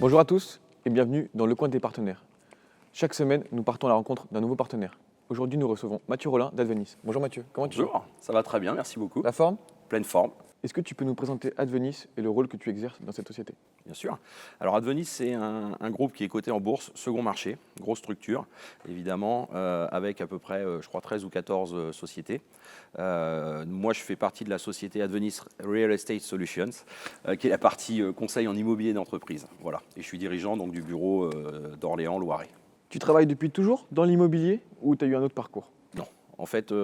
Bonjour à tous et bienvenue dans Le Coin des partenaires. Chaque semaine, nous partons à la rencontre d'un nouveau partenaire. Aujourd'hui, nous recevons Mathieu Rollin d'Advenis. Bonjour Mathieu, comment tu vas? Bonjour, ça va très bien, merci beaucoup. La forme? Pleine forme, Est-ce que tu peux nous présenter Advenis et le rôle que tu exerces dans cette société? bien sûr. Alors Advenis, c'est un groupe qui est coté en bourse, second marché, grosse structure, évidemment, avec à peu près, je crois, 13 ou 14 sociétés. Moi, je fais partie de la société Advenis Real Estate Solutions, qui est la partie conseil en immobilier d'entreprise. Voilà. Et je suis dirigeant donc, du bureau d'Orléans-Loiret. Tu travailles depuis toujours dans l'immobilier ou tu as eu un autre parcours? Non. En fait,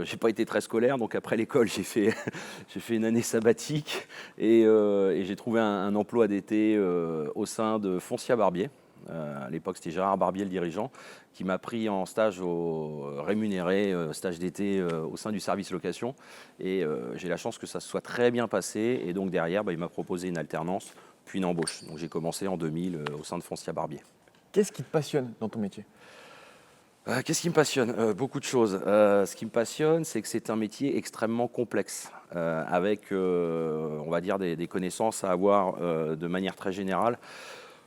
j'ai pas été très scolaire, donc après l'école, j'ai fait, j'ai fait une année sabbatique et j'ai trouvé un emploi d'été au sein de Foncia Barbier. À l'époque, c'était Gérard Barbier, le dirigeant, qui m'a pris en stage rémunéré, stage d'été au sein du service location. Et j'ai la chance que ça se soit très bien passé. Et donc derrière, il m'a proposé une alternance, puis une embauche. Donc j'ai commencé en 2000 au sein de Foncia Barbier. Qu'est-ce qui te passionne dans ton métier? Qu'est-ce qui me passionne? Beaucoup de choses. Ce qui me passionne, c'est que c'est un métier extrêmement complexe, avec, on va dire, des connaissances à avoir de manière très générale,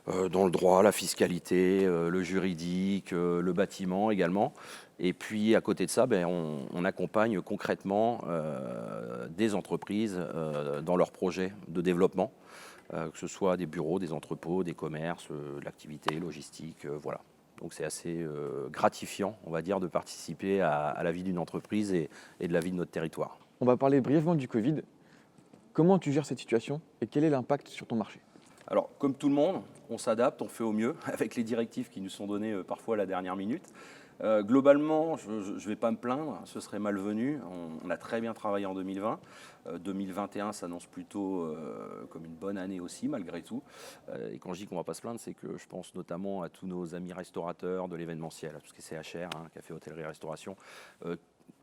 dans le droit, la fiscalité, le juridique, le bâtiment également. Et puis à côté de ça, on accompagne concrètement des entreprises dans leurs projets de développement, que ce soit des bureaux, des entrepôts, des commerces, de l'activité logistique, voilà. Donc c'est assez gratifiant, on va dire, de participer à la vie d'une entreprise et de la vie de notre territoire. On va parler brièvement du Covid. Comment tu gères cette situation et quel est l'impact sur ton marché? Alors, comme tout le monde, on s'adapte, on fait au mieux avec les directives qui nous sont données parfois à la dernière minute. Globalement, je ne vais pas me plaindre, ce serait malvenu. On a très bien travaillé en 2020. 2021 s'annonce plutôt comme une bonne année aussi, malgré tout. Et quand je dis qu'on ne va pas se plaindre, c'est que je pense notamment à tous nos amis restaurateurs de l'événementiel, à tout ce qui est CHR, café, hôtellerie, restauration,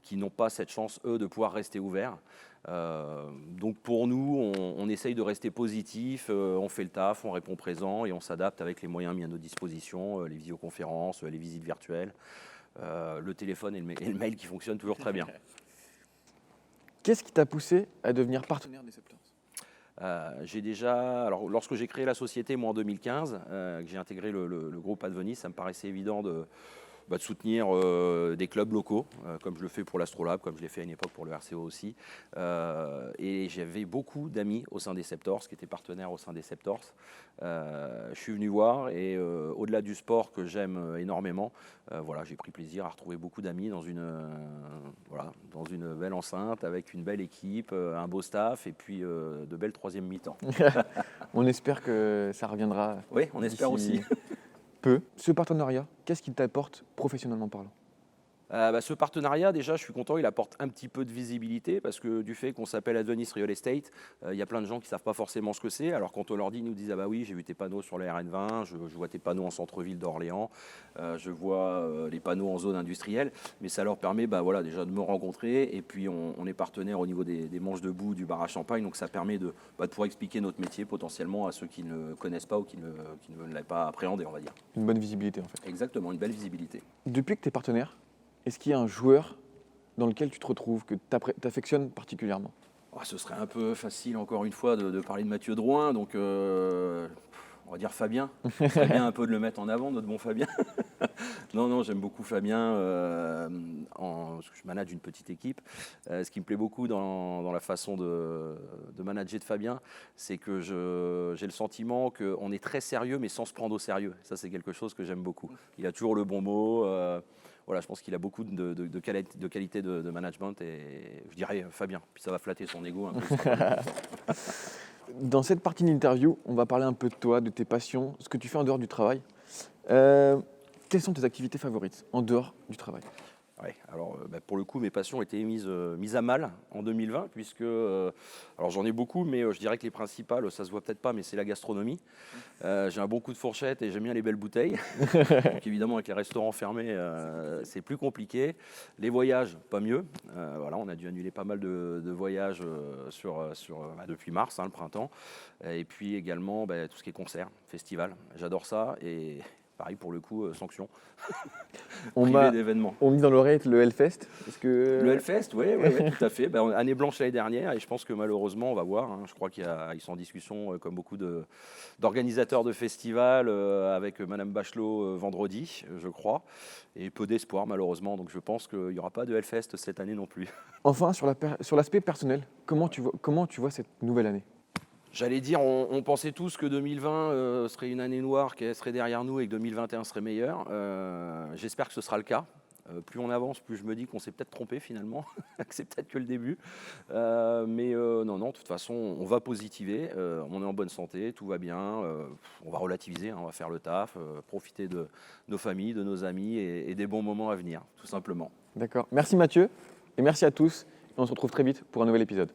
qui n'ont pas cette chance, eux, de pouvoir rester ouverts. Donc pour nous, on essaye de rester positif, on fait le taf, on répond présent et on s'adapte avec les moyens mis à notre disposition, les visioconférences, les visites virtuelles, le téléphone et le mail qui fonctionnent toujours très bien. Qu'est-ce qui t'a poussé à devenir partenaire des Septeurs? Alors lorsque j'ai créé la société, moi en 2015, que j'ai intégré le groupe Advenis, ça me paraissait évident de soutenir des clubs locaux, comme je le fais pour l'Astrolabe, comme je l'ai fait à une époque pour le RCO aussi. Et j'avais beaucoup d'amis au sein des Septors, qui étaient partenaires au sein des Septors. Je suis venu voir et au-delà du sport que j'aime énormément, j'ai pris plaisir à retrouver beaucoup d'amis dans une belle enceinte, avec une belle équipe, un beau staff et puis de belles troisième mi-temps. On espère que ça reviendra. Oui, on espère aussi. Peu. Ce partenariat, qu'est-ce qu'il t'apporte professionnellement parlant? Ce partenariat, déjà, je suis content, il apporte un petit peu de visibilité parce que du fait qu'on s'appelle Advenis Real Estate, il y a plein de gens qui ne savent pas forcément ce que c'est. Alors quand on leur dit, ils nous disent « Ah bah oui, j'ai vu tes panneaux sur le RN20, je vois tes panneaux en centre-ville d'Orléans, je vois les panneaux en zone industrielle. » Mais ça leur permet déjà de me rencontrer et puis on est partenaire au niveau des manches de boue du bar à champagne. Donc ça permet de pouvoir expliquer notre métier potentiellement à ceux qui ne connaissent pas ou qui ne l'avaient pas appréhendé, on va dire. Une bonne visibilité en fait. Exactement, une belle visibilité. Depuis que tu es partenaire, est-ce qu'il y a un joueur dans lequel tu te retrouves, que tu affectionnes particulièrement? Ce serait un peu facile, encore une fois, de parler de Mathieu Drouin, donc on va dire Fabien. Ce serait bien un peu de le mettre en avant, notre bon Fabien. Non, j'aime beaucoup Fabien, parce que je manage une petite équipe. Ce qui me plaît beaucoup dans la façon de manager de Fabien, c'est que j'ai le sentiment qu'on est très sérieux, mais sans se prendre au sérieux. Ça, c'est quelque chose que j'aime beaucoup. Il a toujours le bon mot. Je pense qu'il a beaucoup de qualité de management et je dirais Fabien. Puis ça va flatter son ego un peu. Dans cette partie de l'interview, on va parler un peu de toi, de tes passions, ce que tu fais en dehors du travail. Quelles sont tes activités favorites en dehors du travail? Ouais, alors pour le coup, mes passions étaient mises à mal en 2020, puisque alors j'en ai beaucoup, mais je dirais que les principales, ça se voit peut-être pas, mais c'est la gastronomie. J'ai un bon coup de fourchette et j'aime bien les belles bouteilles. Donc évidemment, avec les restaurants fermés, c'est plus compliqué. Les voyages, pas mieux. On a dû annuler pas mal de voyages depuis mars, le printemps. Et puis également tout ce qui est concert, festival. J'adore ça et pareil pour le coup, sanction. On Privé m'a d'événements. on me dit dans l'oreille le Hellfest. Est-ce que... Le Hellfest, oui, tout à fait. Ben, année blanche l'année dernière, et je pense que malheureusement, on va voir. Je crois qu'ils sont en discussion, comme beaucoup d'organisateurs de festivals, avec Madame Bachelot vendredi, je crois. Et peu d'espoir, malheureusement. Donc je pense qu'il n'y aura pas de Hellfest cette année non plus. Enfin, sur l'aspect personnel, comment tu vois cette nouvelle année? J'allais dire, on pensait tous que 2020 serait une année noire, qu'elle serait derrière nous et que 2021 serait meilleur. J'espère que ce sera le cas. Plus on avance, plus je me dis qu'on s'est peut-être trompé finalement, que c'est peut-être que le début. Non, de toute façon, on va positiver, on est en bonne santé, tout va bien, on va relativiser, on va faire le taf, profiter de nos familles, de nos amis et des bons moments à venir, tout simplement. D'accord. Merci Mathieu et merci à tous. Et on se retrouve très vite pour un nouvel épisode.